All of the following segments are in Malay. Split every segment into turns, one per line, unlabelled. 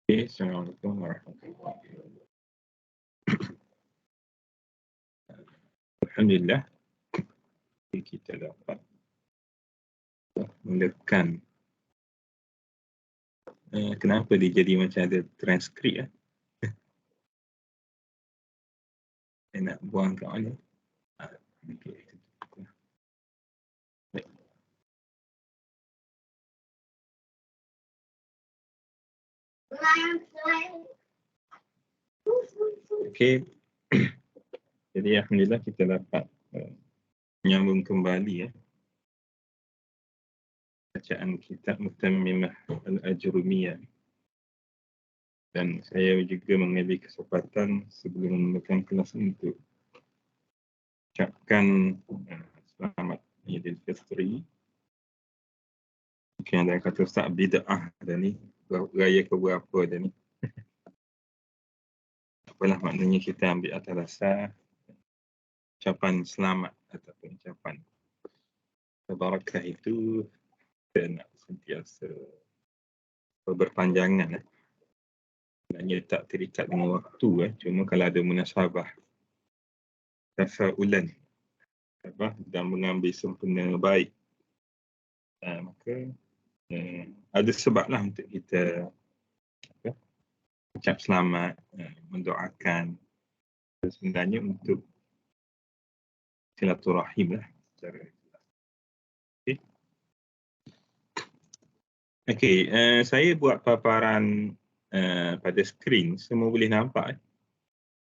Assalamualaikum warahmatullahi wabarakatuh. Alhamdulillah, kita dapat mulakan. Kenapa dia jadi macam ada transkrip? Saya nak buang kat mana? Okay. Okey. Jadi alhamdulillah kita dapat menyambung kembali bacaan kitab Mutammimah Al-Ajrumiyah. Dan saya juga mengambil kesempatan sebelum memulakan kelas untuk ucapkan selamat Idul Fitri. Mungkin ada yang kata Ustaz bid'ah dah ni, raya keberapa dah ni. Apalah maknanya kita ambil atas dasar ucapan selamat ataupun ucapan barakah itu kita nak sentiasa berpanjangan. Sebenarnya tak terikat dengan waktu, cuma kalau ada munasabah tafaulan dan mengambil sempena baik, maka ada sebablah untuk kita ucap selamat, mendoakan, sebenarnya untuk silaturahim lah secara. Okey, saya buat paparan pada skrin, semua boleh nampak?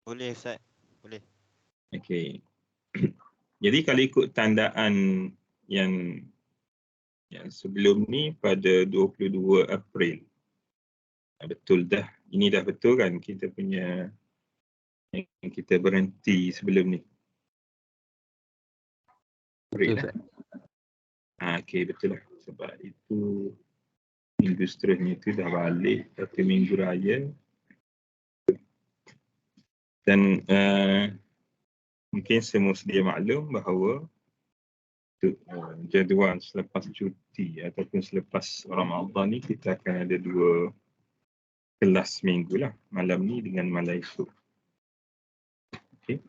Boleh Ustaz, boleh.
Okey. Jadi kalau ikut tandaan yang sebelum ni pada 22 April. Betul dah, ini dah betul kan kita punya yang kita berhenti sebelum ni. Betul lah. Okey, betul lah. Sebab itu minggu seterusnya itu dah balik satu minggu raya. Dan mungkin semua sedia maklum bahawa jadual selepas cuti ataupun selepas Ramadan ni kita akan ada 2 kelas minggu lah, malam ni dengan malam esok. Okay.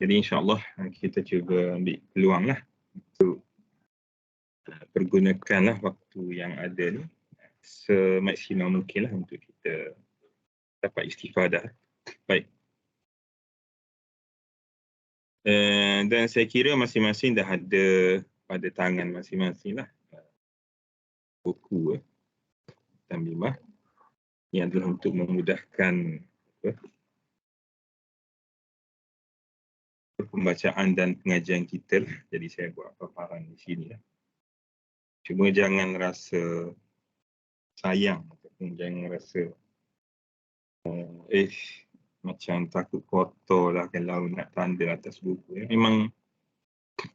Jadi insyaAllah kita cuba ambil peluang lah untuk pergunakanlah waktu yang ada ni semaksimal mungkin lah untuk kita dapat istifadah. Baik. Dan saya kira masing-masing dah ada pada tangan masing-masing lah buku Mutammimah yang adalah untuk memudahkan pembacaan dan pengajian kita lah. Jadi saya buat paparan di sini lah. Cuma jangan rasa sayang ataupun jangan rasa macam takut kotor lah kalau nak tanda atas buku. Memang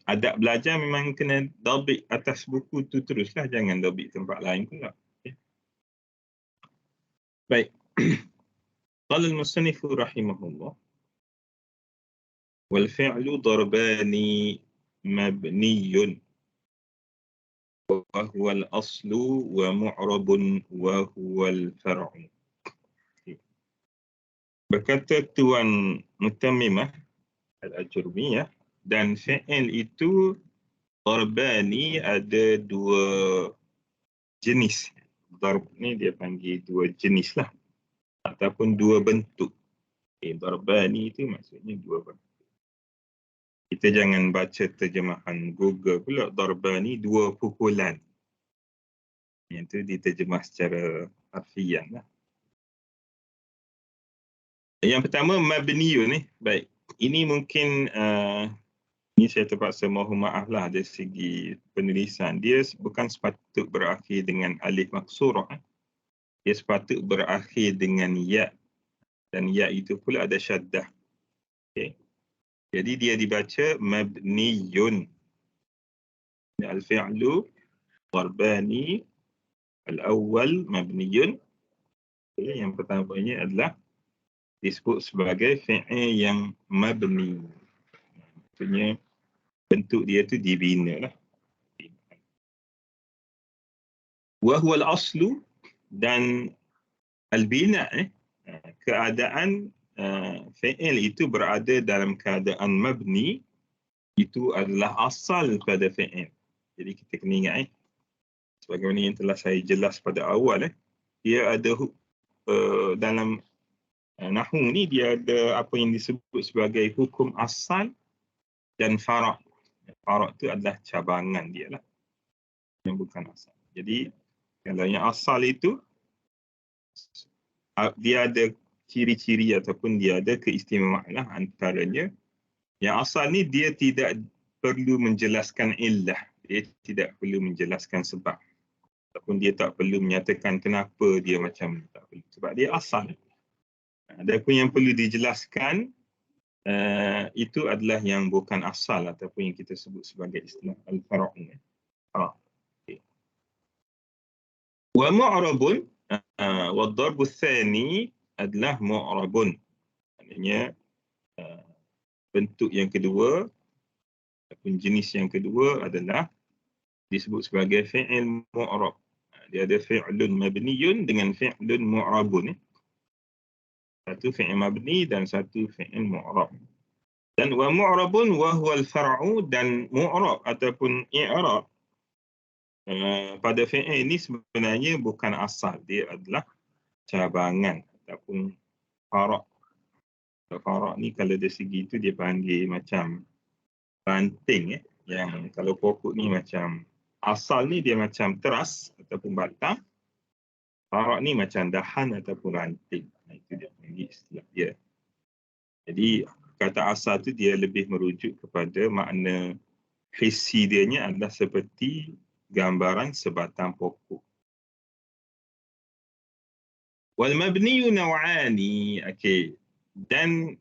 adab belajar memang kena dobik atas buku tu teruslah, jangan dobik tempat lain pula. Okay. Baik. Qala al-musannif rahimahullah wal fi'lu darbani mabniyun wa huwa al-aslu wa mu'rabun wa huwa al-far'u. Berkata Tuan Mutammimah Al-Ajrumiyah, dan fi'il itu darbani ada 2 jenis. Darb ni dia panggil 2 jenis lah ataupun 2 bentuk. Darbani itu maksudnya 2 bentuk. Kita jangan baca terjemahan Google pula, darbani 2 pukulan. Yang itu diterjemah secara harfiah lah. Yang pertama mabniyun ni. Baik. Ini mungkin ini saya terpaksa mohon maaf lah dari segi penulisan. Dia bukan sepatut berakhir dengan alif maksurah. Dia sepatut berakhir dengan ya. Dan ya itu pula ada syaddah. Okay. Jadi dia dibaca mabniyun. Al-fi'lu darbani al-awwal mabniyun. Okay. Yang pertamanya adalah disebut sebagai fi'il yang mabni. Maksudnya bentuk dia tu dibina lah. Wa huwa al-aslu, dan al-bina keadaan fi'il itu berada dalam keadaan mabni, itu adalah asal pada fi'il. Jadi kita kena ingat sebagaimana yang telah saya jelas pada awal dia ada dalam nahwu ni dia ada apa yang disebut sebagai hukum asal dan fara'. Fara' itu adalah cabangan dia lah, yang bukan asal. Jadi kalau yang asal itu dia ada ciri-ciri ataupun dia ada keistimewaan lah. Antaranya yang asal ni dia tidak perlu menjelaskan illah, dia tidak perlu menjelaskan sebab, ataupun dia tak perlu menyatakan kenapa dia macam ni, tak perlu, sebab dia asal. Adapun yang perlu dijelaskan itu adalah yang bukan asal ataupun yang kita sebut sebagai istilah al-fara'. Okay. Wa mu'rabun wa darbu tsani adalah mu'rabun. Maknanya bentuk yang kedua ataupun jenis yang kedua adalah disebut sebagai fi'il mu'rab. Dia ada fi'lun mabniyun dengan fi'lun mu'rabun. Satu fi'il mabni dan satu fi'il mu'rab. Dan wa mu'rabun wa huwa al-far'u, dan mu'rab ataupun i'rab pada fi'il ini sebenarnya bukan asal, dia adalah cabangan ataupun fara'. Fara' ni kalau dari segi itu dia panggil macam ranting yang kalau pokok ni macam asal ni dia macam teras ataupun batang. Fara' ni macam dahan ataupun ranting. Itu dia panggil istilah dia. Jadi kata asal tu dia lebih merujuk kepada makna hissi dianya adalah seperti gambaran sebatang pokok. Wal mabniyu naw'ani. Okey. Dan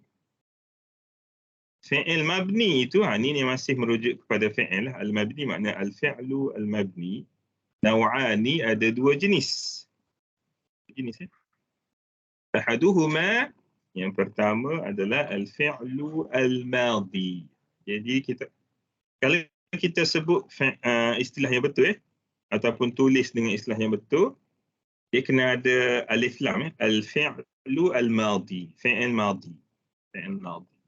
fi'il mabni itu ini masih merujuk kepada fi'il al-mabni, makna al-fi'lu al-mabni. Naw'ani ada dua jenis. Ahaduhuma, yang pertama adalah al-fi'lu al-madi. Jadi kalau kita sebut istilah yang betul ataupun tulis dengan istilah yang betul, dia kena ada alif lam al-fi'lu al-madi, fi'il madi. Fi'il madi.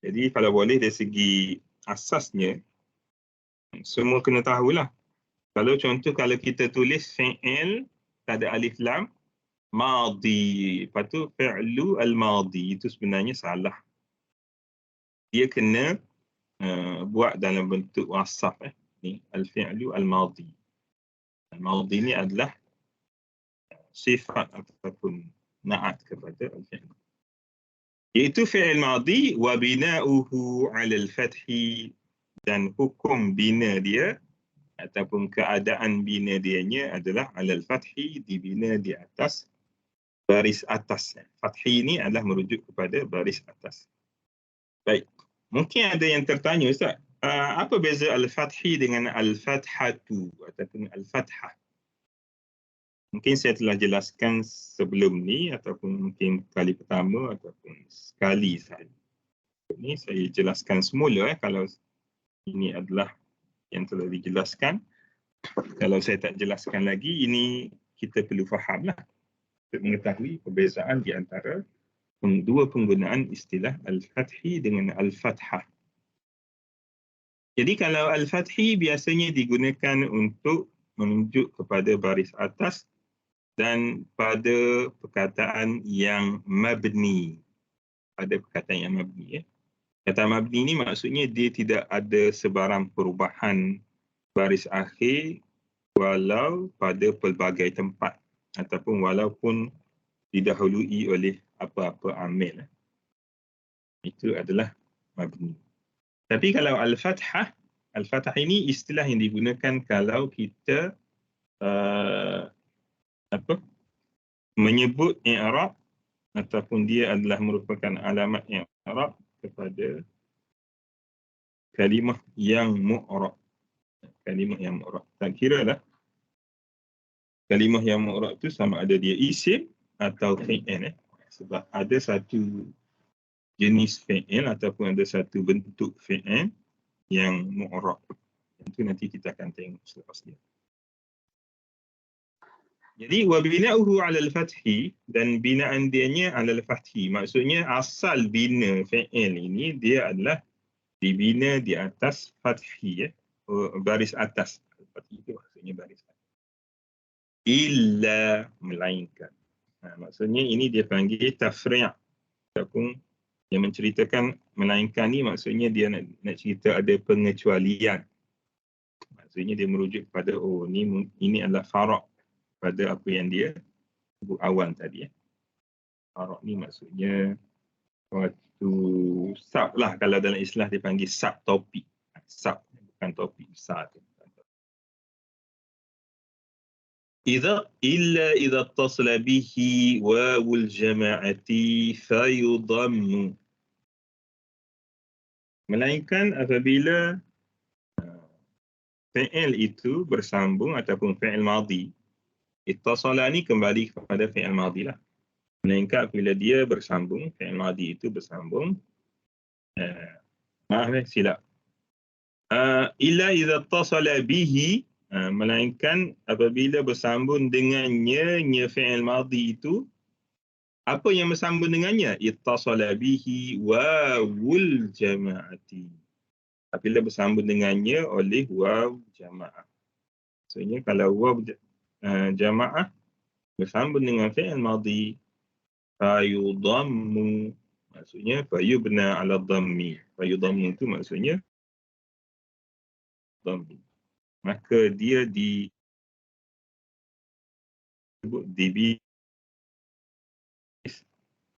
Jadi kalau boleh dari segi asasnya semua kena tahulah. Kalau contoh kalau kita tulis fi'il tak ada alif lam, madi, lepas tu fi'lu al-madi, itu sebenarnya salah. Dia kena buat dalam bentuk wasaf ni al-fi'lu al-madi. Al-madi ni adalah sifat ataupun na'at kepada al-fi'l. Iaitu fi'il madi wa bina'uhu 'ala al-fathi, dan hukum bina dia ataupun keadaan bina dianya adalah 'ala al-fathi, dibina di atas baris atas. Fathi ini adalah merujuk kepada baris atas. Baik. Mungkin ada yang tertanya, Ustaz, apa beza al-fathi dengan al-fathatu ataupun al-fathah? Mungkin saya telah jelaskan sebelum ni ataupun mungkin kali pertama ataupun sekali sahaja. Ini saya jelaskan semula kalau ini adalah yang telah dijelaskan. Kalau saya tak jelaskan lagi, ini kita perlu fahamlah untuk mengetahui perbezaan di antara dua penggunaan istilah al-fathi dengan al-fathah. Jadi kalau al-fathi biasanya digunakan untuk menunjuk kepada baris atas dan pada perkataan yang mabni. Pada perkataan yang mabni. Kata mabni ni maksudnya dia tidak ada sebarang perubahan baris akhir walau pada pelbagai tempat ataupun walaupun didahului oleh apa-apa amil. Itu adalah mabni. Tapi kalau al-fathah, al-fathah ini istilah yang digunakan kalau kita menyebut i'rab ataupun dia adalah merupakan alamat i'rab kepada kalimah yang mu'rab. Kalimah yang mu'rab. Tak kira lah kalimah yang mu'rab itu sama ada dia isim atau fi'il. Sebab ada satu jenis fi'il ataupun ada satu bentuk fi'il yang mu'rab. Itu nanti kita akan tengok selepas dia. Jadi wa bina'uhu 'ala al-fathi, dan binaan dianya 'ala al-fathi. Maksudnya asal bina fi'il ini dia adalah dibina di atas fathi, ya. Baris atas. Fathi itu maksudnya baris atas. Illa, melainkan. Maksudnya ini dia panggil tafri', ataupun yang menceritakan melainkan ni maksudnya dia nak cerita ada pengecualian. Maksudnya dia merujuk kepada ini adalah faraq pada apa yang dia sebut awal tadi, ya. Faraq ni maksudnya waktu sub lah, kalau dalam istilah dia panggil sub topik. Sub, bukan topik besar tu. Illa idza ittasala bihi wawul jama'ati fayudammu. Melainkan apabila fi'il itu bersambung ataupun fi'il madhi. Ittasala ni kembali kepada fi'il madhi lah. Melainkan apabila dia bersambung, fi'il madhi itu bersambung. Silap. Illa idza ittasala bihi, melainkan apabila bersambung dengannya fi'il madhi itu, apa yang bersambung dengannya? Ittasala bihi wawul jama'ati. Apabila bersambung dengannya oleh waw jama'ah. Maksudnya kalau waw jama'ah bersambung dengan fi'il madhi, fayudammu, maksudnya fayubna ala dhammi. Fayudammu itu maksudnya dhammi. Maka dia disebut di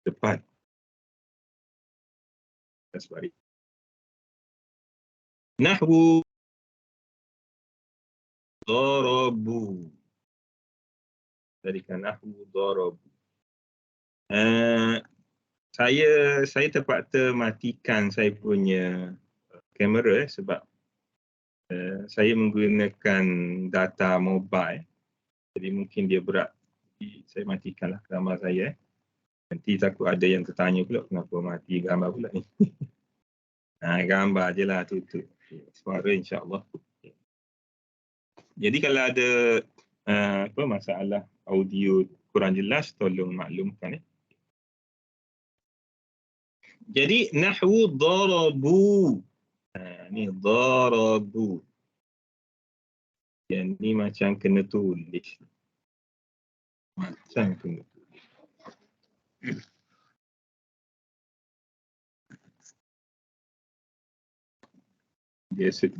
depan. Sebalik. Nahwu darabu. Tadikan nahwu darabu. Saya terpaksa matikan saya punya kamera sebab saya menggunakan data mobile. Jadi mungkin dia berat. Jadi saya matikanlah gambar saya. Nanti takut ada yang tertanya pula kenapa mati gambar pula ni. Gambar je lah tutup. Suara insya-Allah. Jadi kalau ada masalah audio kurang jelas, tolong maklumkan. Jadi nahwu darabu. Ni darabu. Yang ni macam kena tulis. Macam kena tulis.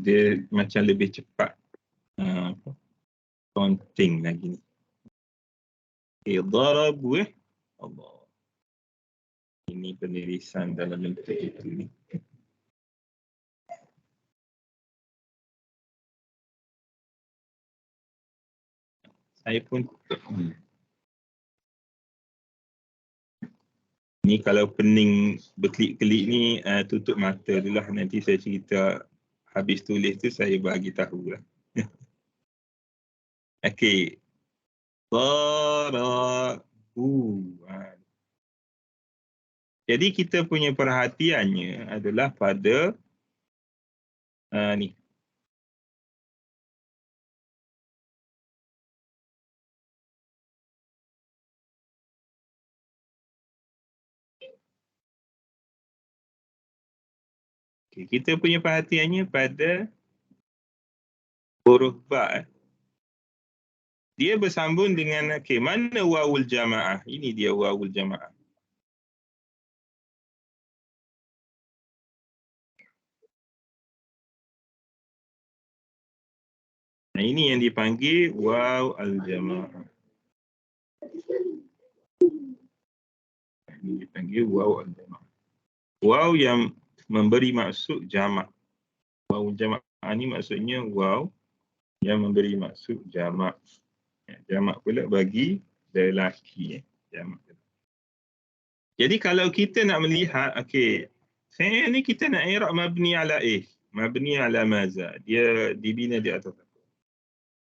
Dia macam lebih cepat. Counting lagi ni. Darabu, Allah. Ini penulisan dalam bentuk itu ni. Saya pun ni kalau pening berkelip-kelip ni tutup mata dulu lah. Nanti saya cerita habis tulis tu saya bagi tahu lah. Okey. Darabu. Jadi kita punya perhatiannya adalah pada ni. Okay, kita punya perhatiannya pada huruf ba. Dia bersambung dengan mana wawul jama'ah? Ini dia wawul jama'ah. Nah, ini yang dipanggil waw al-jama'ah. Ini dipanggil waw al-jama'ah. Waw yang memberi maksud jamak. Waw jama'ah ni maksudnya waw yang memberi maksud jamak. Jamak pula bagi lelaki. Jamak. Jadi kalau kita nak melihat, fi'il ni kita nak i'rab mabni ala mabni ala maza. Dia dibina di atas apa?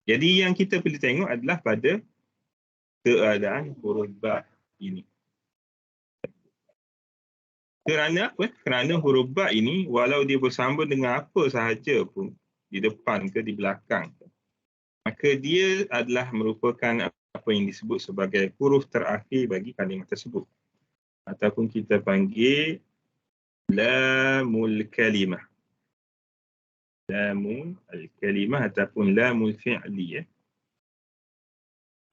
Jadi yang kita perlu tengok adalah pada keadaan huruf ba ini. Kerana apa? Kerana huruf ba ini walau dia bersambung dengan apa sahaja pun, di depan ke di belakang, maka dia adalah merupakan apa yang disebut sebagai huruf terakhir bagi kalimah tersebut. Ataupun kita panggil lamul kalimah. Lamul kalimah ataupun lamul fi'li.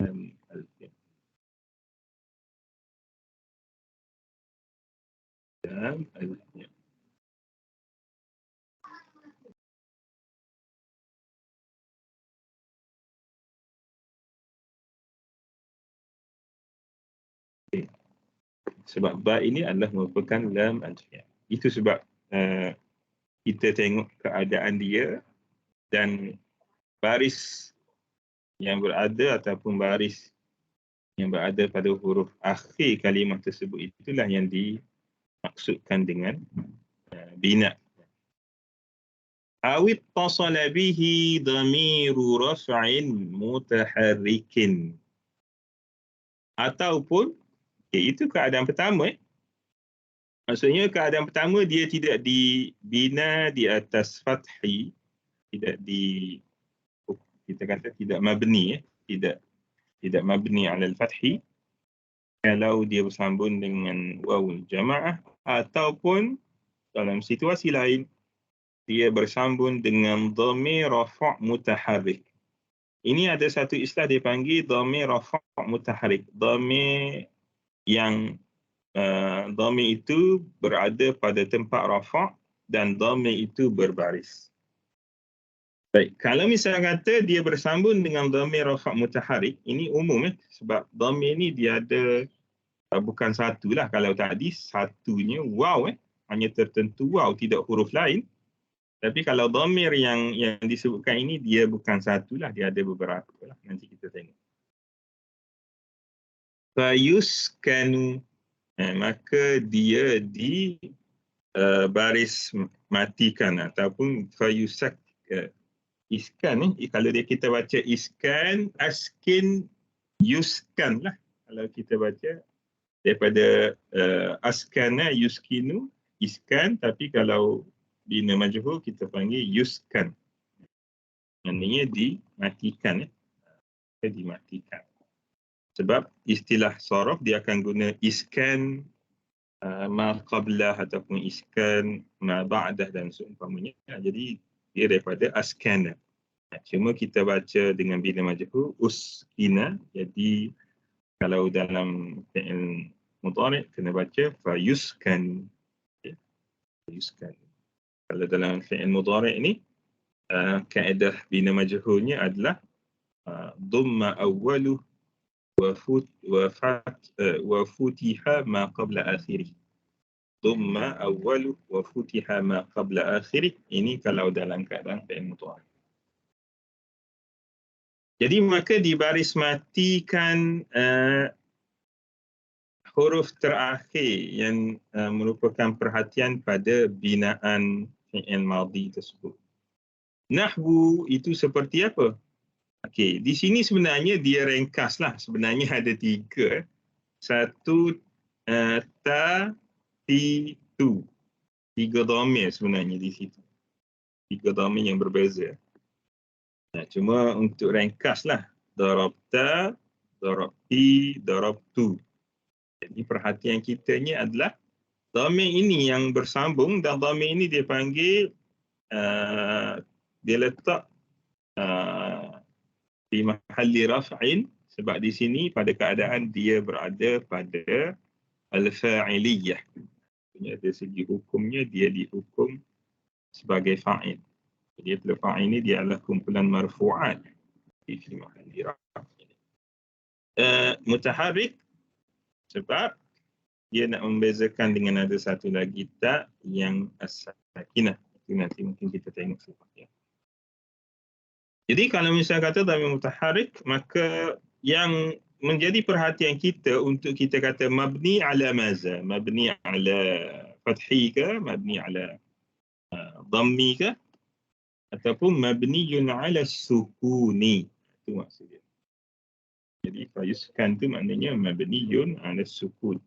Lam al-fi'li. Lam al-fi'li. Sebab ba ini adalah merupakan lam al-fi'li. Itu sebab kita tengok keadaan dia dan baris yang berada ataupun baris yang berada pada huruf akhir kalimah tersebut itulah yang dimaksudkan dengan bina. Awit tasala bihi dhamiru raf'in mutaharrikin. Ataupun itu keadaan pertama. Maksudnya keadaan pertama dia tidak dibina di atas fathi, tidak kita kata tidak mabni, tidak mabni ala al-fathi. Kalau dia bersambung dengan wawul jamaah ataupun dalam situasi lain dia bersambung dengan dhamir rafa' mutaharrik. Ini ada satu istilah dipanggil dhamir rafa' mutaharrik. Dhamir yang dhamir itu berada pada tempat rafa' dan dhamir itu berbaris. Baik, kalau misalnya kata dia bersambung dengan dhamir rafa' mutaharrik, ini umum sebab dhamir ni dia ada bukan satulah. Kalau tadi satunya waw hanya tertentu waw, tidak huruf lain. Tapi kalau dhamir yang disebutkan ini dia bukan satulah, dia ada beberapa lah. Nanti kita tengok. Fayuskanu, maka dia di baris matikan ataupun fayusak iskan. Kalau kita baca iskan, askin, yuskan lah. Kalau kita baca daripada askana, yuskinu, iskan. Tapi kalau bina majhul kita panggil yuskan. Maknanya dimatikan. Dimatikan. Sebab istilah sorof dia akan guna iskan ma qablah ataupun iskan ma ba'dah dan seumpamanya. Jadi dia daripada askana. Cuma kita baca dengan bina majhul uskina. Jadi kalau dalam fi'il mudhari' kena baca fayuskan. Fayuskan. Kalau dalam fi'il mudhari' ini kaedah bina majhulnya adalah dhamma awwaluh wa futiha ma qabla akhirih. Dhamma awwaluh wa futiha ma qabla akhirih. Ini kalau dalam keadaan fi'il mudhari'. Jadi maka dibaris matikan huruf terakhir yang merupakan perhatian pada binaan fi'il madhi tersebut. Nahwu itu seperti apa? Okey, di sini sebenarnya dia ringkaslah. Sebenarnya ada 3. 1 ta, ti, tu. 3 dhamir sebenarnya di situ. 3 dhamir yang berbeza. Cuma untuk ringkaslah. Darabta, darabti, darabtu. Jadi perhatian kita ni adalah dhamir ini yang bersambung dan dhamir ini dia panggil dia letak di mahalli raf'in sebab di sini pada keadaan dia berada pada al-fa'iliyah. Dari segi hukumnya dia dihukum sebagai fa'il. Jadi fa'il ini dia adalah kumpulan marfu'at di mahalli raf'in. Mutaharrik sebab dia nak membezakan dengan ada satu lagi tak yang as-sakinah. Itu nanti mungkin kita tengok sebabnya. Jadi kalau misalnya kata dhamir mutaharrik, maka yang menjadi perhatian kita untuk kita kata mabni ala maza, mabni ala fathi ke, mabni ala dhammi ke, ataupun mabniyun ala sukuni. Itu maksudnya. Jadi fayuskan itu maknanya mabniyun ala sukun.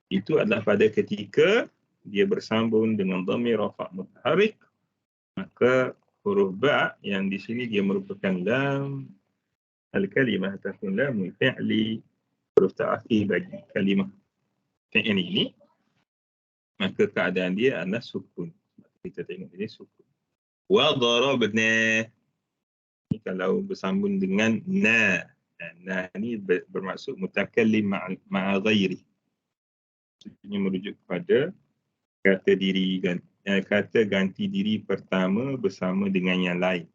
Itu adalah pada ketika dia bersambung dengan dhamir rafa' mutaharrik, maka huruf ba yang di sini dia merupakan lam Al-kalimah takun lamul fi'li, huruf terakhir bagi kalimah fi'il ini, maka keadaan dia adalah sukun. Kita tengok ini sukun. Wa darabna, ini kalau bersambung dengan na. Na ni bermaksud mutakallim ma'a ghairi. Ini merujuk kepada kata ganti diri pertama bersama dengan yang lain.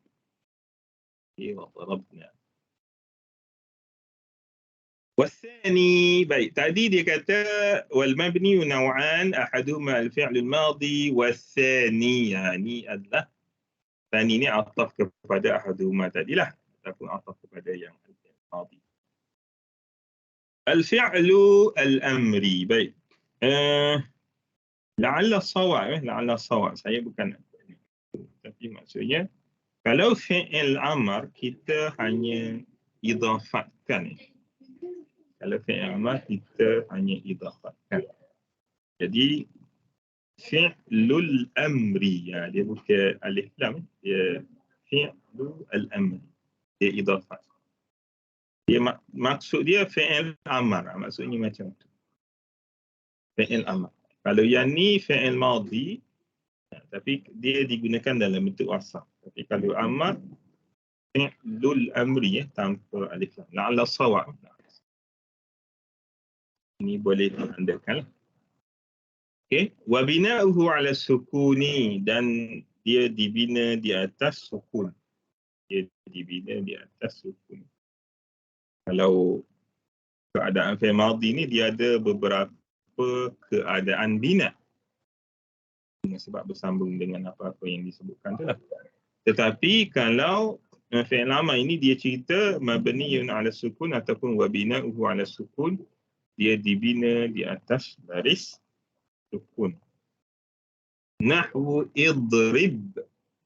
Wa darabna. والثاني baik tadi dia kata wal mabni naw'an ahaduhuma al-fi'l al-madi was-thani, ini adalah thani ni ataf kepada ahaduhuma tadilah ataupun ataf kepada yang al-madi. Al-fi'lu al-amri, baik, la'alla sawab saya bukan, tapi maksudnya kalau fi'il amr kita hanya idafatkan. Kalau fi'il amr kita hanya idafatkan. Jadi fi'lul amri, dia bukan alif lam, dia fi'lul amri, dia idafat. Dia maksud dia fi'il amr, maksudnya macam tu. Fi'il amr. Kalau yang ni fi'il madhi, tapi dia digunakan dalam bentuk wasaf. Tapi kalau amr, fi'lul amri tanpa alif lam. La'alla sawab. Ini boleh diandakan. Okey, wa bina'uhu 'ala sukuni, dan dia dibina di atas sukun. Dia dibina di atas sukun. Kalau keadaan fi'il madhi ni dia ada beberapa keadaan bina. Sebab bersambung dengan apa-apa yang disebutkan tu lah. Tetapi kalau fi'il amr ini dia cerita mabniun 'ala sukun ataupun wa bina'uhu 'ala sukun, dia dibina di atas baris sukun. Nahwu idrib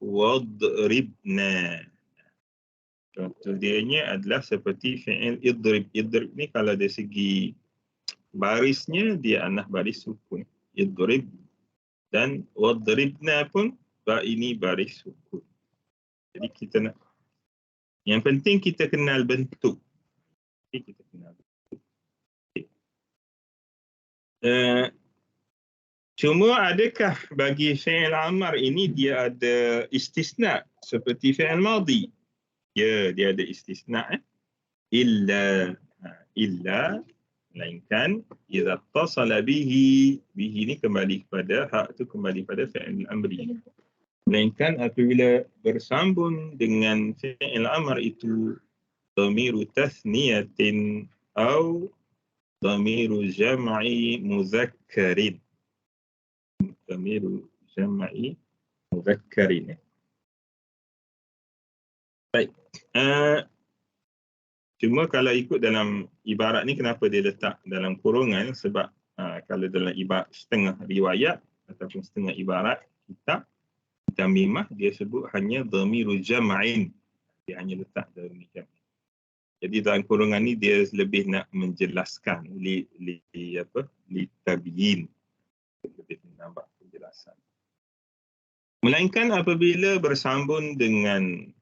wadribna. Contoh dia adalah seperti fi'il idrib. Idrib ni kalau dari segi barisnya dia adalah baris sukun. Idrib, dan wadribna pun ini baris sukun. Jadi kita nak, yang penting kita kenal bentuk. Kita kenal bentuk. Cuma adakah bagi fi'il amr ini dia ada istisna seperti fi'il madhi? Ya, dia ada istisna. Illa melainkan idza tasala bihi ni kembali kepada hak tu, kembali pada fi'il amri. Melainkan apabila bersambung dengan fi'il amr itu dhamiru tathniyatin atau dhamiru jam'i muzakkarin. Dhamiru jam'i muzakkarin. Baik. Cuma kalau ikut dalam ibarat ni, kenapa dia letak dalam kurungan? Sebab kalau dalam ibarat setengah riwayat ataupun setengah ibarat kitab Tamimah, dia sebut hanya dhamiru jam'in. Dia hanya letak dhamiru jam'in. Jadi dalam kurungan ni dia lebih nak menjelaskan li tabyin, lebih menambah penjelasan. Melainkan apabila bersambung dengan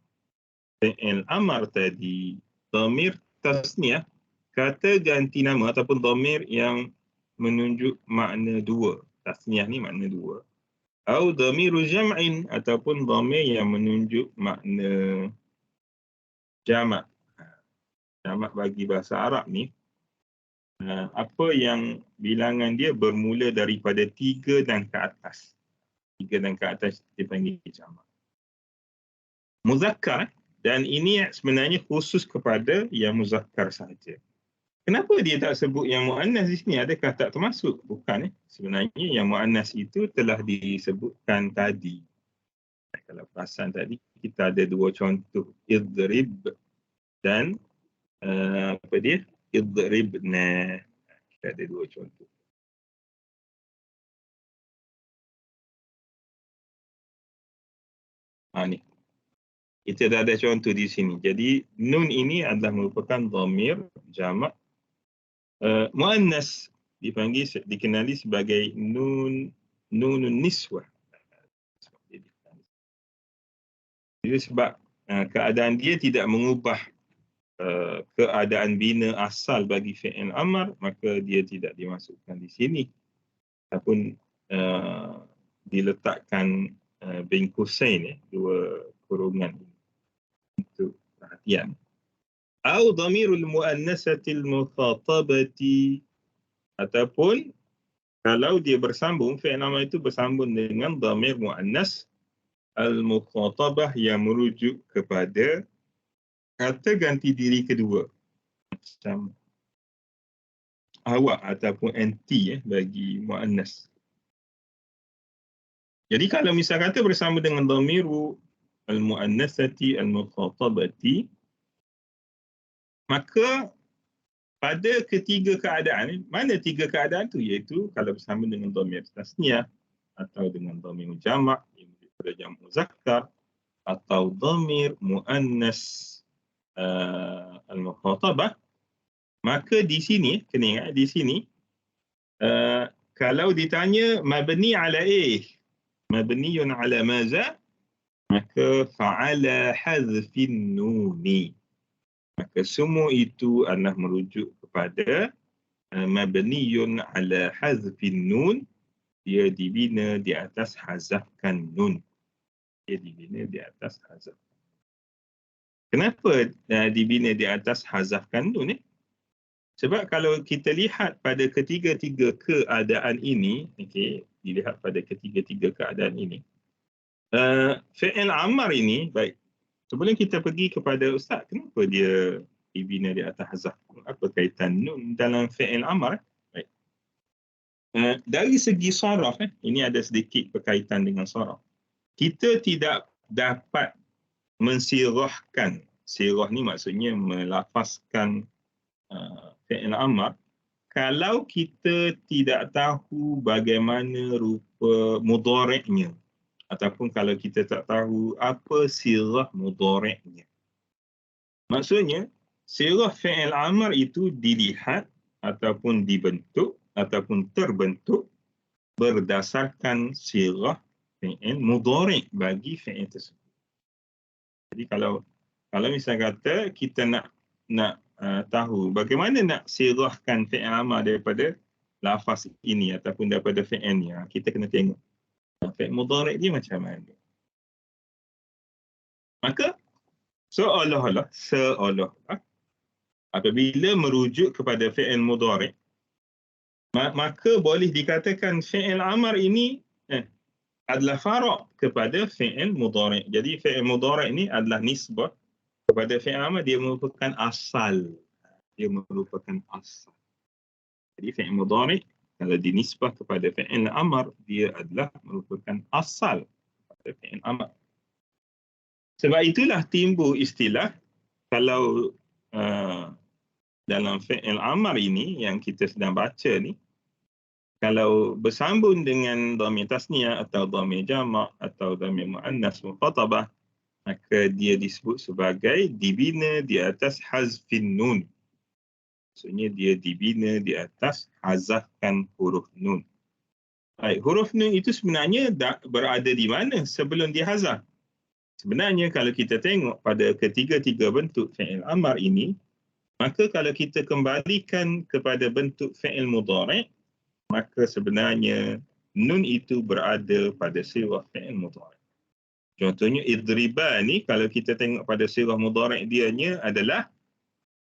fi'il amr tadi, dhamir tasniyah, kata ganti nama ataupun dhamir yang menunjuk makna dua. Tasniyah ni makna dua. Atau dhamiru jam'in, ataupun dhamir yang menunjuk makna jamak. Jamak bagi bahasa Arab ni, apa yang bilangan dia bermula daripada 3 dan ke atas. 3 dan ke atas dipanggil jamak. Muzakkar, dan ini sebenarnya khusus kepada yang muzakkar sahaja. Kenapa dia tak sebut yang muannas di sini? Adakah tak termasuk? Bukan. Sebenarnya yang muannas itu telah disebutkan tadi. Kalau perasan tadi kita ada 2 contoh, idrib dan apa dia? Idribna. Kita ada 2 contoh. Ni. Kita dah ada contoh di sini. Jadi nun ini adalah merupakan dhamir jamak muannas, dikenali sebagai nun niswah. Jadi sebab keadaan dia tidak mengubah keadaan bina asal bagi fi'il amar, maka dia tidak dimasukkan di sini. Ataupun diletakkan bain qusain, dua kurungan untuk perhatian. Au dhamirul muannasatil mukhatabati, ataupun kalau dia bersambung, fi'il amar itu bersambung dengan dhamir muannas al-mukhatabah yang merujuk kepada kata ganti diri kedua. Macam awak ataupun anti bagi muannas. Jadi kalau misal kata bersama dengan dhamiru al-muannasati al-mukhatabati, maka pada ketiga keadaan, mana tiga keadaan tu? Iaitu kalau bersama dengan dhamir tasniyah, atau dengan dhamir jamak, pada jamak muzakkar, atau dhamir muannas al-mukhatabah, maka di sini, kena ingat di sini, kalau ditanya mabni ala mabniyun ala maza, maka fa'ala hazfin nuni. Maka semua itu adalah merujuk kepada mabniyun ala hazfin nun, dia dibina di atas hazafkan nun. Dia dibina di atas hazaf. Kenapa dibina di atas hazafkan nun? Sebab kalau kita lihat pada ketiga-tiga keadaan ini, dilihat pada ketiga-tiga keadaan ini, fi'il amar ini, baik, sebelum kita pergi kepada Ustaz, kenapa dia dibina di atas hazaf? Apa kaitan nun dalam fi'il amar? Baik. Dari segi saraf, ini ada sedikit berkaitan dengan saraf. Kita tidak dapat mensirahkan, sirah ni maksudnya melafazkan fi'il amar, kalau kita tidak tahu bagaimana rupa mudhari'nya, ataupun kalau kita tak tahu apa sirah mudhari'nya. Maksudnya, sirah fi'il amar itu dilihat ataupun dibentuk ataupun terbentuk berdasarkan sirah fi'il mudhari' bagi fi'il tersebut. Jadi kalau misal kata kita nak tahu bagaimana nak sirahkan fi'il amar daripada lafaz ini ataupun daripada fi'il ni, kita kena tengok fi'il mudhari' dia macam mana. Maka seolah-olah apabila merujuk kepada fi'il mudhari', maka boleh dikatakan fi'il amar ini adalah fara' kepada fi'il mudhari'. Jadi fi'il mudhari' ini adalah nisbah kepada fi'il amar, dia merupakan asal. Jadi fi'il mudhari' kalau dinisbah kepada fi'il amar, dia adalah merupakan asal kepada fi'il amar. Sebab itulah timbul istilah kalau dalam fi'il amar ini yang kita sedang baca ni, kalau bersambung dengan dhamir tasniyah atau dhamir jamak atau dhamir muannas mukhatabah, maka dia disebut sebagai dibina di atas hazfin nun. Maksudnya dia dibina di atas hazafkan huruf nun. Baik, huruf nun itu sebenarnya berada di mana sebelum dihazaf? Sebenarnya kalau kita tengok pada ketiga-tiga bentuk fi'il amar ini, maka kalau kita kembalikan kepada bentuk fi'il mudhari', maka sebenarnya nun itu berada pada sirah fi'il mudhari'. Contohnya idriba ni, kalau kita tengok pada sirah mudhari' dianya adalah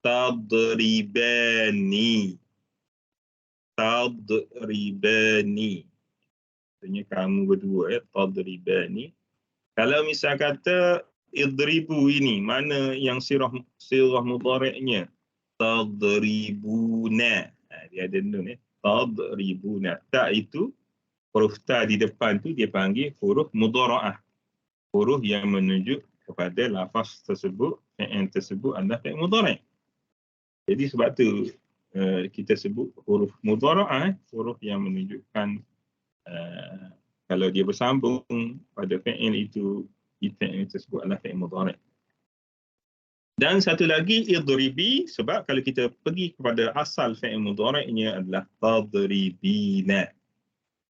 tadribani. Maksudnya kamu berdua, tadribani. Kalau misal kata idribu ini, mana yang sirah mudhari'nya? Tadribuna. Dia ada nun, tadribuna. Ta itu, huruf ta di depan tu dia panggil huruf mudhara'ah. Huruf yang menunjuk kepada lafaz tersebut, fi'il tersebut adalah fi'il mudhari'. Jadi sebab tu kita sebut huruf mudhara'ah, huruf yang menunjukkan kalau dia bersambung pada fi'il itu, fi'il tersebut adalah fi'il mudhari'. Dan satu lagi idribi, sebab kalau kita pergi kepada asal fi'il mudhari'nya adalah tadribina.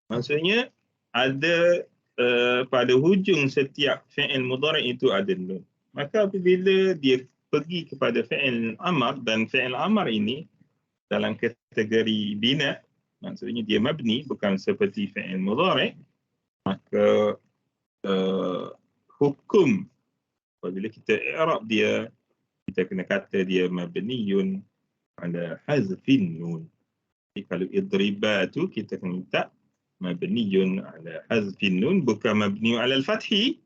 Maksudnya ada pada hujung setiap fi'il mudhari' itu ada nun. Maka apabila dia pergi kepada fi'il amar, dan fi'il amar ini dalam kategori bina, maksudnya dia mabni, bukan seperti fi'il mudhari', maka hukum apabila kita i'rab dia, kita kena kata dia mabniyun ala hazfin nun. Jadi kalau idriba tu kita kena minta mabniyun ala hazfin nun, bukan mabniyun ala al-fathi.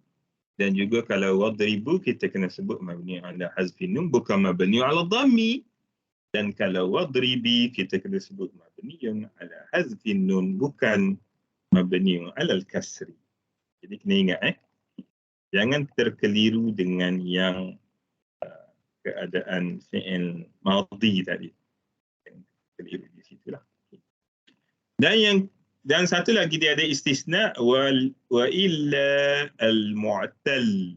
Dan juga kalau wadribu kita kena sebut mabniyun ala hazfin nun, bukan mabniyun ala dhammi. Dan kalau wadribi kita kena sebut mabniyun ala hazfin nun, bukan mabniyun ala al-kasri. Jadi kena ingat jangan terkeliru dengan yang keadaan fi'il madhi tadi. Keliru di situlah. Dan satu lagi dia ada istisna wa illa al-mu'tal.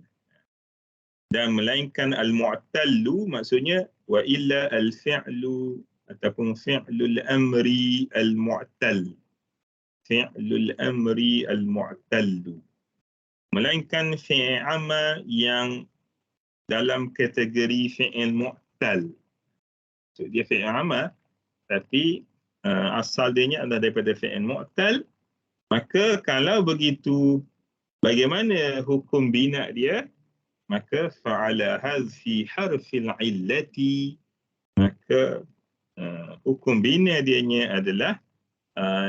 Dan melainkan al-mu'tallu maksudnya wa illa al-fi'lu ataupun fi'lul amri al-mu'tal. Fi'lul amri al-mu'tallu. Melainkan fi'il amma yang dalam kategori fi'il mu'tal. So, dia fi'il amma tapi asal dia adalah daripada fi'il mu'tal. Maka kalau begitu, bagaimana hukum bina dia? Maka fa'ala hazfi harfil illati, maka hukum bina dianya adalah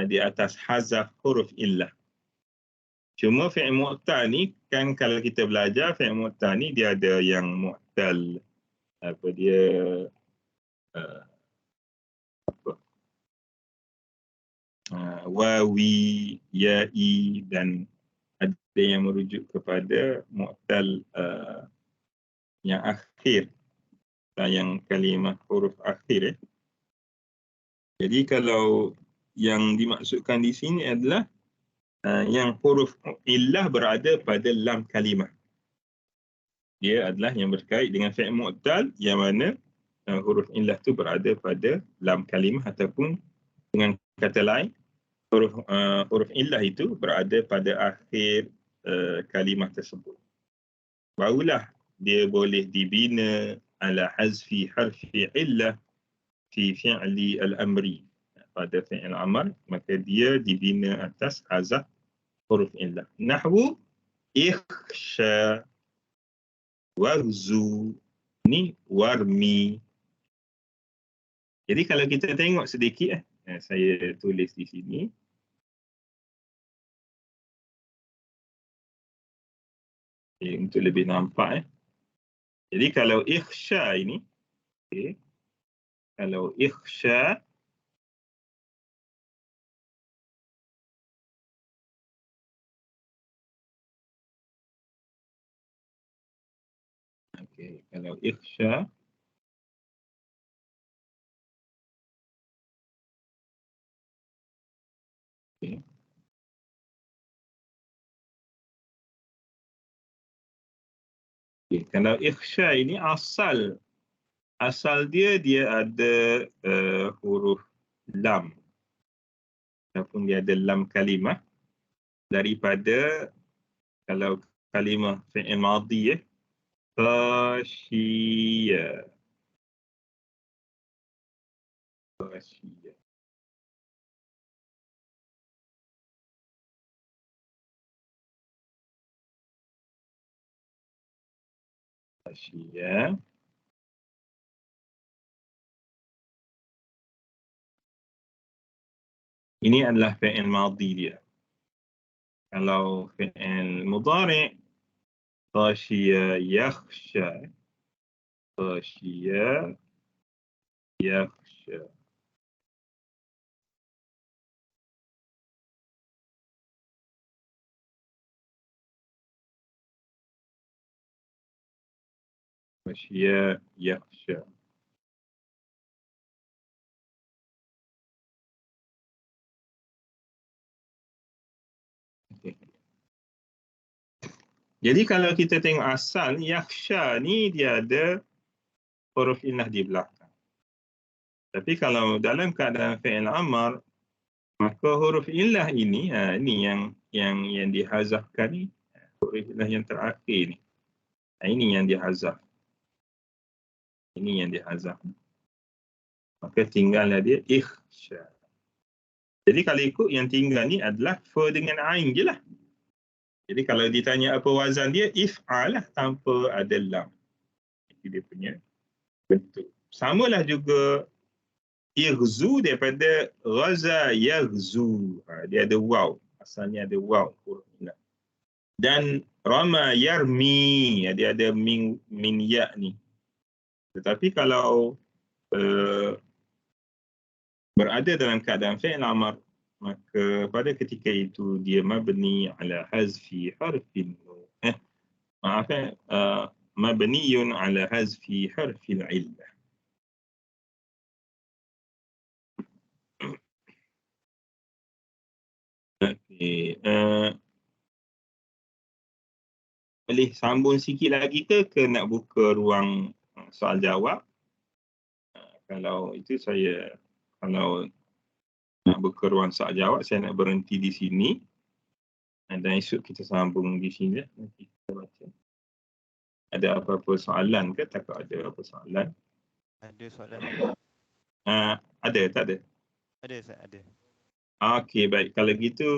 di atas hazaf huruf illah. Cuma fi'il mu'tal ni kan kalau kita belajar fi'il mu'tal ni dia ada yang mu'tal apa dia wawi, ya'i, dan ada yang merujuk kepada mu'tal yang akhir, yang kalimah huruf akhir. Jadi kalau yang dimaksudkan di sini adalah yang huruf illah berada pada lam kalimah. Dia adalah yang berkait dengan fi'il mu'tal yang mana huruf illah tu berada pada lam kalimah, ataupun dengan kata lain huruf illah itu berada pada akhir kalimah tersebut. Barulah dia boleh dibina ala hazfi harfi illah fi fi'li al-amri. Pada fi'il amar, maka dia dibina atas hazaf huruf illah. Nahwu ikhsha, warzu, ni warmi. Jadi kalau kita tengok sedikit, saya tulis di sini. Untuk lebih nampak. Jadi kalau ikhsha ini, kalau ikhsha, kalau ikhsha, kalau ikhsha ini asal dia ada huruf lam, ataupun dia ada lam kalimah daripada kalau kalimah fi'il madhi khashiya. Khashiya. Khashiya. Ini adalah fi'il madhi dia. Kalau fi'il mudhari' khashiya yakhsha. Khashiya yakhsha. Khashiya yakhsha. Jadi kalau kita tengok asal, yakhsha ni dia ada huruf illah di belakang. Tapi kalau dalam keadaan fi'il amar, maka huruf illah ini, ini yang dihazafkan ni, huruf illah yang terakhir ni. Ini yang dihazaf. Ini yang dia hazaf. Maka tinggallah dia ikhsha. Jadi kalau ikut yang tinggal ni adalah fa dengan ain je lah. Jadi kalau ditanya apa wazan dia, if'al lah tanpa ada lam. Itu dia punya bentuk. Samalah juga ighzu daripada ghaza yaghzu. Dia ada waw. Asalnya ada waw. Dan rama yarmi. Dia ada min ya ni. Tetapi kalau berada dalam keadaan fi'il amr, maka pada ketika itu dia mabni ala hazfi harfin mabniyun ala hazfi harfil illah. Okey, boleh sambung sikit lagi ke nak buka ruang soal jawab? Kalau itu saya, kalau nak buka ruang soal jawab, saya nak berhenti di sini. Dan esok kita sambung di sini. Nanti kita baca. Ada apa-apa soalan ke? Takut ada apa soalan?
Ada soalan.
Ada, tak ada?
Ada, Ustaz, ada.
Okey, baik. Kalau gitu,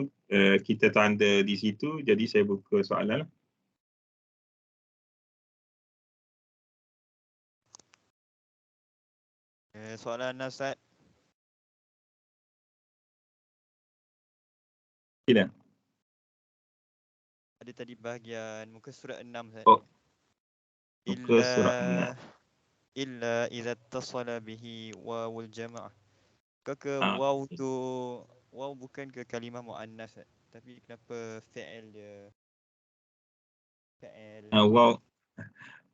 kita tanda di situ. Jadi saya buka soalan.
Soalan Ustaz.
Tidak.
Ada tadi bahagian muka surat 6, Ustaz.
Oh. Muka surat 6.
Illa idza ittasala bihi wawul jama'ah. Waw tu, waw bukan ke kalimah muannas, tapi kenapa fi'il dia fi'il?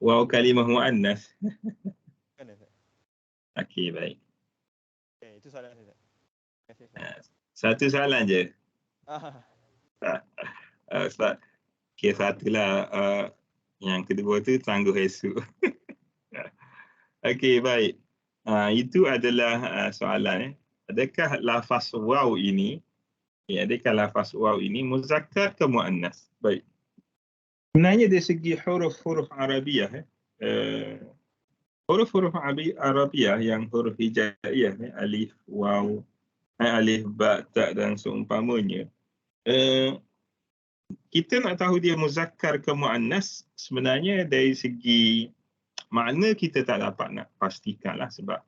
Waw kalimah muannas.
Kan, Ustaz?
Okey, baik.
Itu soalan saya.
Satu soalan je. Ustaz, okey, satulah. Yang kedua tu tangguh esok. Okey, baik. Itu adalah soalan. Adakah lafaz waw ini, adakah lafaz waw ini muzakkar ke muannas? Baik. Sebenarnya dari segi huruf-huruf Arabiah, huruf-huruf Arabiah yang huruf hijaiyah, alif, waw, alif, ba, ta dan seumpamanya, kita nak tahu dia muzakkar ke muannas, sebenarnya dari segi makna kita tak dapat nak pastikan lah, sebab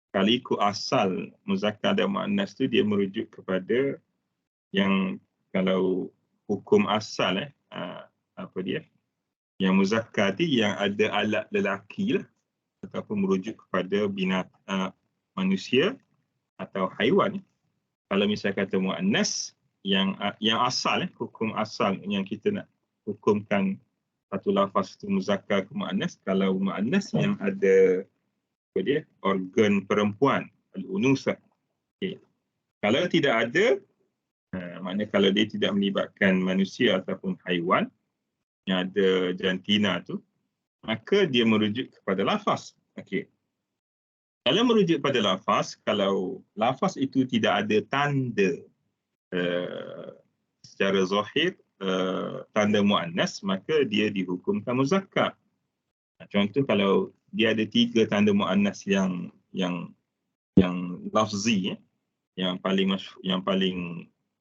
kalau ikut asal muzakkar dan muannas tu dia merujuk kepada yang, kalau hukum asal apa dia, yang muzakkar tu yang ada alat lelaki lah, ataupun merujuk kepada manusia atau haiwan. Kalau misal kata muannas, yang asal, hukum asal yang kita nak hukumkan satu lafaz itu muzakkar ke muannas, kalau muannas yang ada apa dia, organ perempuan, al-unusah. Okay. Kalau tidak ada, maknanya kalau dia tidak melibatkan manusia ataupun haiwan yang ada jantina tu, maka dia merujuk kepada lafaz. Okey. Kalau merujuk pada lafaz, kalau lafaz itu tidak ada tanda secara zahir, tanda muannas, maka dia dihukumkan muzakkar. Contoh, kalau dia ada 3 tanda muannas yang lafzi, yang paling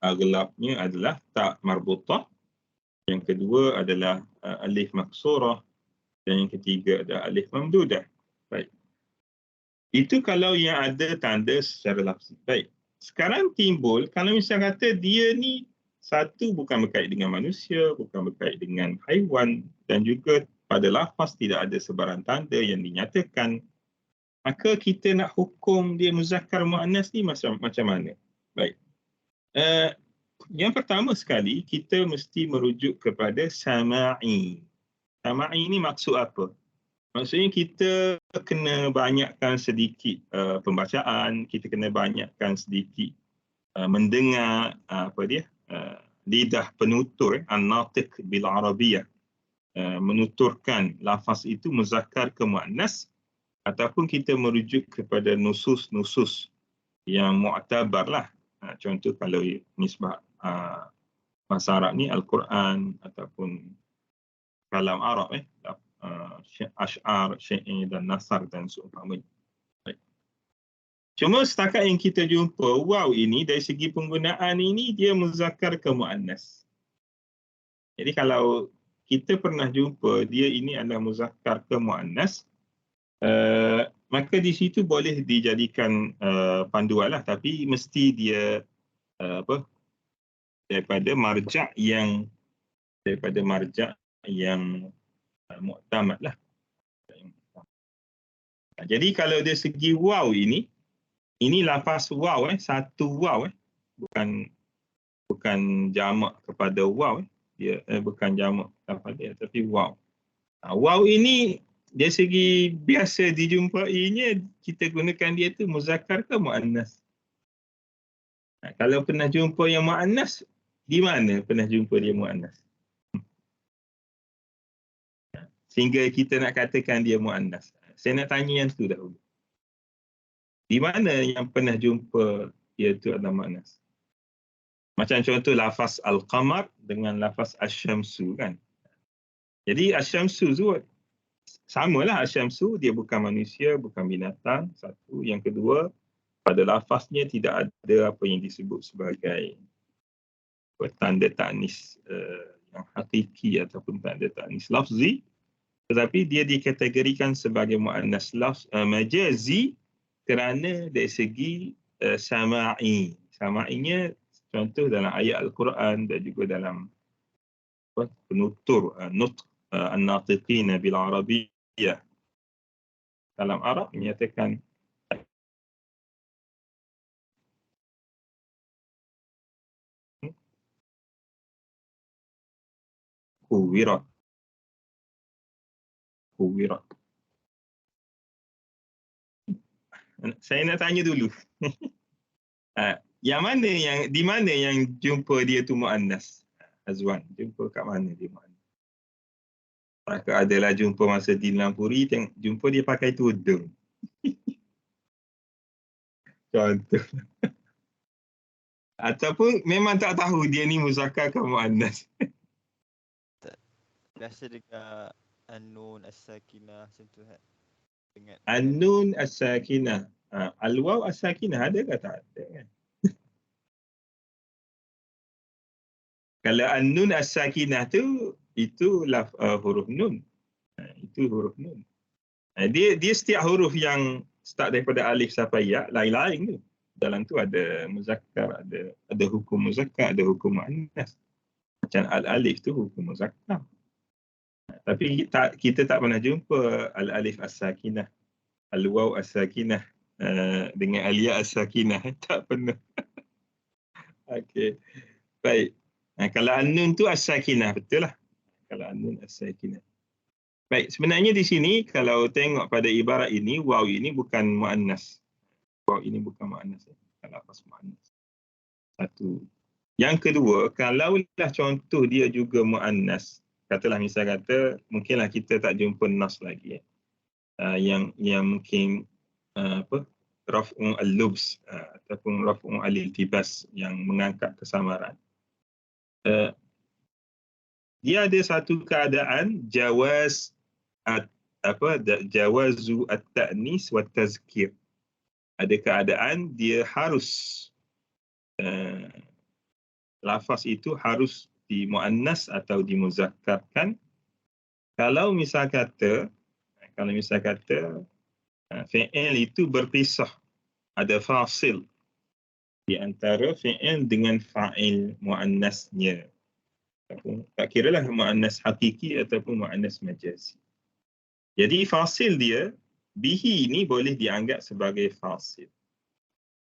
aghlabnya adalah ta marbutah, yang kedua adalah alif maksurah, dan yang ketiga adalah alif mamdudah. Baik. Itu kalau yang ada tanda secara lafzi. Baik. Sekarang timbul, kalau misal kata dia ni satu bukan berkait dengan manusia, bukan berkait dengan haiwan, dan juga pada lafaz tidak ada sebarang tanda yang dinyatakan, maka kita nak hukum dia muzakkar muannas ni macam mana? Baik. Yang pertama sekali, kita mesti merujuk kepada sama'i. Sama'i ni maksud apa? Maksudnya kita kena banyakkan sedikit pembacaan, kita kena banyakkan sedikit mendengar lidah penutur, an-natiq bil arabiyah, menuturkan lafaz itu muzakkar ke muannas, ataupun kita merujuk kepada nusus-nusus yang mu'tabar lah. Contoh kalau nisbah bahasa Arab ni Al-Quran ataupun kalam Arab, Asy'ar, syair dan nasar dan seumpamanya. Cuma setakat yang kita jumpa, waw ini dari segi penggunaan ini dia muzakkar ke muannas. Jadi kalau kita pernah jumpa dia ini adalah muzakkar ke muannas, maka di situ boleh dijadikan panduan lah, tapi mesti dia daripada marja' yang muktamad lah. Jadi kalau dari segi waw ini lafaz waw, satu waw, bukan jamak kepada waw, dia bukan jamak kepada, tapi waw. Waw ini dari segi biasa dijumpainya, kita gunakan dia tu muzakkar ke muannas. Kalau pernah jumpa yang muannas, di mana pernah jumpa dia muannas? Sehingga kita nak katakan dia muannas. Saya nak tanya yang tu dahulu. Di mana yang pernah jumpa dia tu adalah muannas? Macam contoh lafaz al-qamar dengan lafaz asy-syamsu kan. Jadi asy-syamsu tu samalah, asy-syamsu dia bukan manusia, bukan binatang, satu. Yang kedua, pada lafaznya tidak ada apa yang disebut sebagai tanda ta'nis yang hakiki ataupun tanda ta'nis lafzi, tetapi dia dikategorikan sebagai muannas majazi kerana dari segi sama'i. Sama'inya contoh dalam ayat Al-Quran dan juga dalam penutur an-natiqina bil arabiyyah. Dalam Arab menyatakan kuwirat. Saya nak tanya dulu. Di mana yang jumpa dia tu muannas? Azwan, jumpa kat mana dia muannas? Maka adalah jumpa masa di Lampuri, jumpa dia pakai tudung. Contoh. Ataupun memang tak tahu dia ni muzakkar ke muannas.
Biasa dekat an-nun as-sakinah macam tu kan.
An-nun as-sakinah. Al-waw as-sakinah ada ke tak ada kan? Kalau an-nun as-sakinah tu itu huruf nun. Itu huruf nun. Dia setiap huruf yang start daripada alif sampai ya lain-lain tu. Dalam tu ada muzakkar, ada hukum muzakkar, ada hukum muannas. Macam al-alif tu hukum muzakkar. Tapi kita tak pernah jumpa al-alif as-sakinah, al-waw as-sakinah dengan al-ya as-sakinah. Tak pernah. Okey. Baik. Kalau an-nun tu as-sakinah, betul lah. Kalau an-nun as-sakinah. Baik, sebenarnya di sini kalau tengok pada ibarat ini, waw ini bukan muannas. Waw ini bukan muannas. Kalau pas muannas. Satu. Yang kedua, kalaulah contoh dia juga muannas, katalah misal kata, mungkinlah kita tak jumpa nas lagi. Yang mungkin raf'un al-lubs ataupun raf'un al-iltibas yang mengangkat kesamaran. Dia ada satu keadaan jawazu at-ta'nis wa tazkir. Ada keadaan dia harus lafaz itu harus dimuannas atau dimuzakkarkan. Kalau misal kata fi'il itu berpisah, ada fasil di antara fi'il dengan fa'il muannasnya. Tak kiralah muannas hakiki ataupun muannas majazi. Jadi fasil dia, bihi ini boleh dianggap sebagai fasil.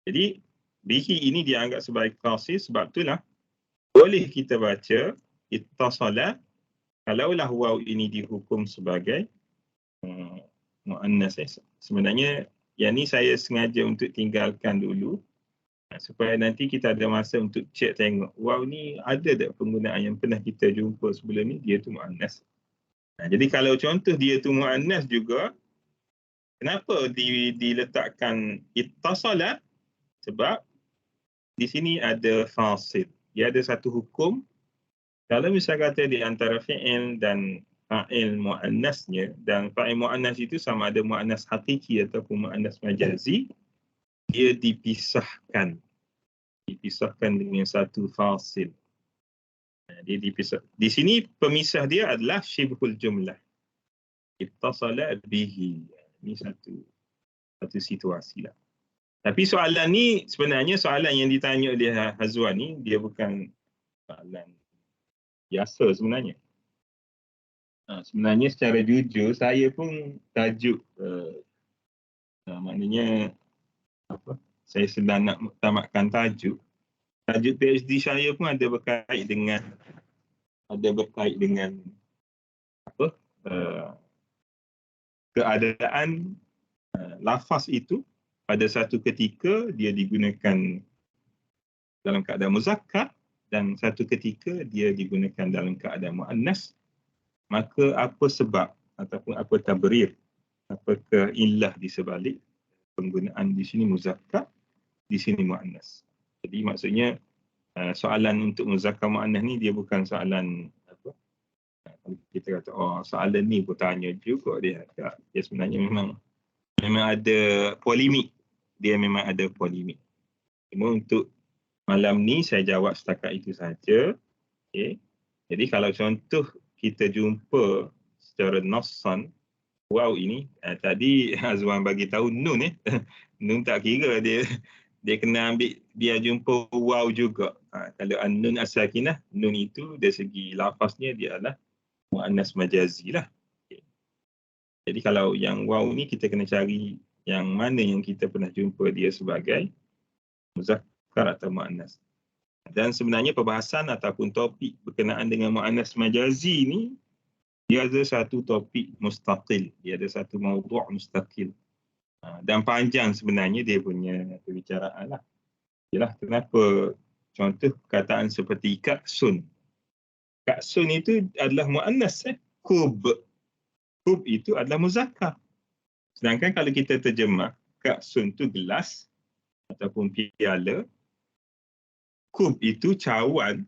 Jadi bihi ini dianggap sebagai fasil sebab itulah boleh kita baca ittasala kalaulah waw ini dihukum sebagai muannas. Sebenarnya yang ni saya sengaja untuk tinggalkan dulu supaya nanti kita ada masa untuk cek tengok waw ni ada tak penggunaan yang pernah kita jumpa sebelum ni dia tu muannas. Jadi kalau contoh dia tu muannas juga, kenapa diletakkan ittasala? Sebab di sini ada fasil. Dia ada satu hukum. Kalau misal kata di antara fi'il dan fa'il muannasnya, dan fa'il muannas itu sama ada muannas hakiki ataupun muannas majazi, dia dipisahkan dengan satu fasil. Dia dipisah. Di sini pemisah dia adalah syibhul jumlah. Ittasala bihi. Ini satu situasi lah. Tapi soalan ni sebenarnya soalan yang ditanya oleh Hazwan ni dia bukan soalan biasa sebenarnya. Sebenarnya secara jujur saya pun tajuk maknanya apa? Saya sedang nak tamatkan tajuk PhD saya pun ada berkait dengan apa? Keadaan lafaz itu pada satu ketika dia digunakan dalam keadaan muzakkar dan satu ketika dia digunakan dalam keadaan muannas, maka apa sebab ataupun apa tabrir, apakah illah di sebalik penggunaan di sini muzakkar, di sini muannas. Jadi maksudnya soalan untuk muzakkar muannas ni dia bukan soalan apa, kalau kita kata soalan ni pun tanya juga dia sebenarnya memang ada polemik. Dia memang ada polemik. Cuma untuk malam ni saya jawab setakat itu saja. Okay. Jadi kalau contoh kita jumpa secara nassan waw ini, tadi Azwan bagi tahu nun nun tak kira dia kena ambil dia jumpa waw juga. Kalau nun as-sakinah, nun itu dari segi lafaznya dia adalah muannas majazi lah. Okay. Jadi kalau yang waw ni kita kena cari yang mana yang kita pernah jumpa dia sebagai muzakkar atau muannas. Dan sebenarnya perbahasan ataupun topik berkenaan dengan muannas majazi ni dia ada satu topik mustaqil, dia ada satu maudhu' mustaqil. Dan panjang sebenarnya dia punya perbicaraan lah. Yalah kenapa contoh perkataan seperti ka'sun. Ka'sun itu adalah muannas kub. Kub itu adalah muzakkar. Sedangkan kalau kita terjemah ka'sun itu gelas ataupun piala, kub itu cawan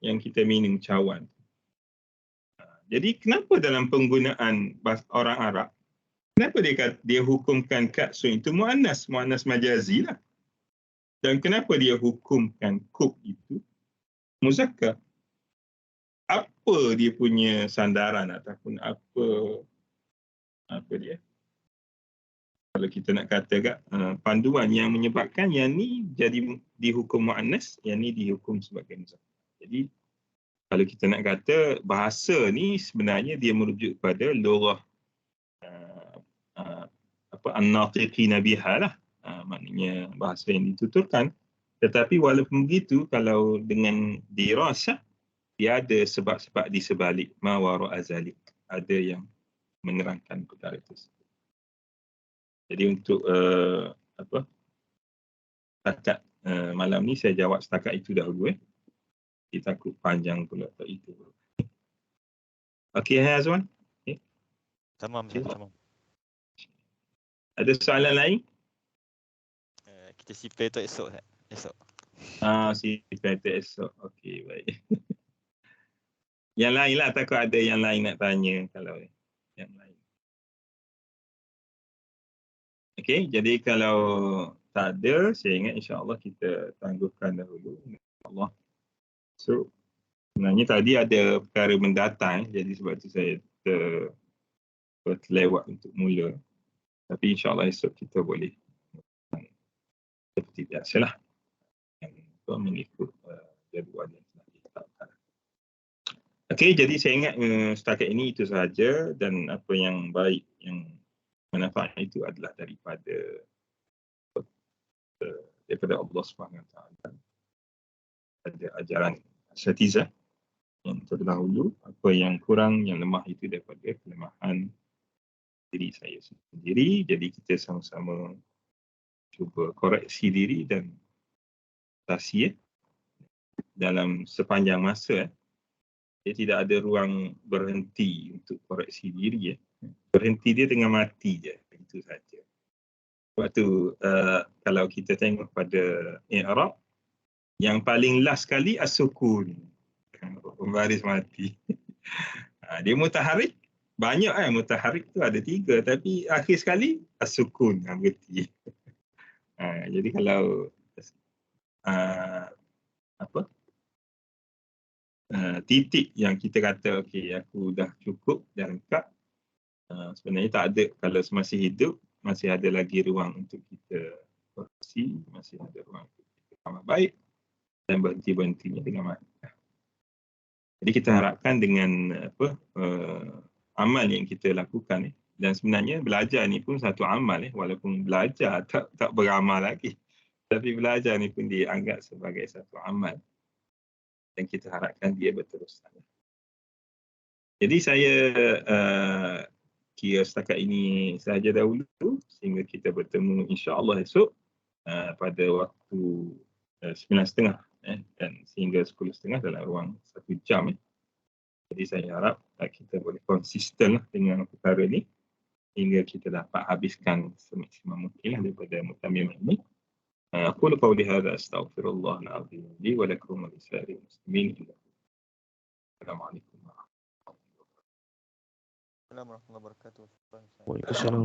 yang kita minum cawan. Jadi kenapa dalam penggunaan orang Arab, kenapa dia hukumkan ka'sun itu muannas majazi lah. Dan kenapa dia hukumkan kub itu muzakkar? Apa dia punya sandaran ataupun apa dia? Kalau kita nak kata panduan yang menyebabkan yang ni jadi dihukum muannas, yang ni dihukum sebagai muzakkar. Jadi kalau kita nak kata bahasa ni sebenarnya dia merujuk pada lughah an-natiqina biha lah. Maknanya bahasa yang dituturkan. Tetapi walaupun begitu, kalau dengan dirasah, dia ada sebab-sebab di sebalik ma wara'a zalik. Ada yang menerangkan perkara itu. Jadi untuk setakat malam ni saya jawab setakat itu dahulu. Kita takut panjang pula tak itu. Okey, Azwan? Okay.
Tamam.
Ada soalan lain?
Kita simpan tu esok.
Simpan tu esok. Okey, baik. Yang lain lah, takut ada yang lain nak tanya kalau yang lain. Okey, jadi kalau tak ada, saya ingat insya-Allah kita tangguhkan dahulu. InsyaAllah. So, sebenarnya tadi ada perkara mendatang, jadi sebab itu saya terlewat untuk mula. Tapi insya-Allah esok kita boleh seperti biasalah mengikut jadual yang telah ditetapkan. Okey, jadi saya ingat setakat ini itu sahaja, dan apa yang baik yang manfaat itu adalah daripada Allah Subhanahu Wa Taala. Ada ajaran asatizah yang terdahulu, apa yang kurang, yang lemah itu daripada kelemahan diri saya sendiri. Jadi kita sama-sama cuba koreksi diri dan tasih dalam sepanjang masa. Dia tidak ada ruang berhenti untuk koreksi diri. Berhenti dia tengah mati je. Itu saja. Sebab tu kalau kita tengok pada i'rab, yang paling last sekali as-sukun. Pembaris mati. Dia mutaharik, banyak mutaharik tu ada 3, tapi akhir sekali as-sukun, berhenti. Jadi kalau titik yang kita kata okey aku dah cukup, dah lengkap, sebenarnya tak ada. Kalau masih hidup, masih ada lagi ruang untuk kita koreksi, masih ada ruang untuk kita amal baik, dan berhenti-berhentinya dengan makrifah. Jadi kita harapkan dengan amal yang kita lakukan, dan sebenarnya belajar ni pun satu amal, walaupun belajar tak beramal lagi, tapi belajar ni pun dianggap sebagai satu amal, dan kita harapkan dia berterusan. Jadi saya kira setakat ini sahaja dahulu, sehingga kita bertemu insya-Allah esok pada waktu 9.30 dan sehingga 10.30 dalam ruang 1 jam. Jadi saya harap kita boleh konsisten dengan perkara ini hingga kita dapat habiskan semaksimal mungkin daripada muktamar ini. Aku qauli hadza astaghfirullah al-azim li wa lakum wa lisa'iril muslimin. Assalamualaikum warahmatullahi wabarakatuh.
Waalaikumsalam.